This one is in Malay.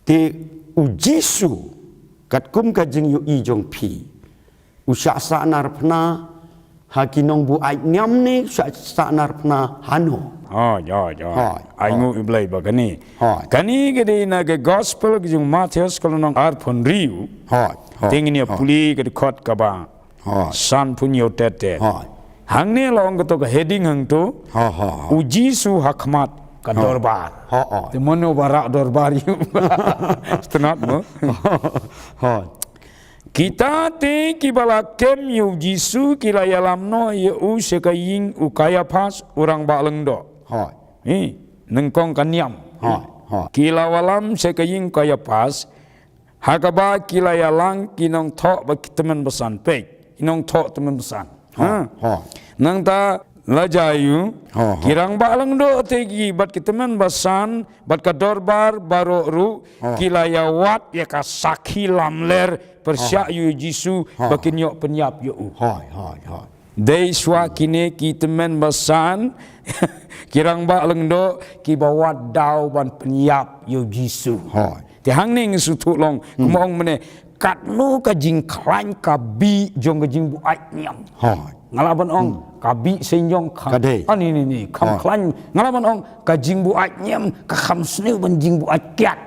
te ujisu kat kum ka jing yu i jong pi usha sa nar phna hakinong bu ai nyam ni sa nar phna hano ai ngu iblai ba kani gede na ke gospel ke jung Matthias kalau nong ar phon riu tingin ya puli ke khot ka ba san pun yo tete hang ne long ke to ka heading hang to uji su hakmat ka dorbar te mono bara dorbar yu stenat mo kita te kibala kem yu jisu kila yalam no ye u sekaying u kaya pas orang baleng do nengkong kanyam kila walam sekaying kaya pas hakaba kila yalang kinong thok ba teman besan pe kinong thok teman besan nang ta lajayu kirang baleng do tegi bat teman besan bat ka dorbar baro ru kila ya wat ya ka sakhi lamler persyak yu jisu bakin yok penyap yu dei swa kine ki teman besan kirang baleng do ki bawat dau ban penyap yu jisu ti hang ning su thu long mong mene kat no ka jing klan ka bi jong ka jing bu ai nyam ngalaban ong ka bi senyong ka ani ni kham klan ngalaban ong ka jing bu ai nyam ka kham sneu ban jing bu ai kyat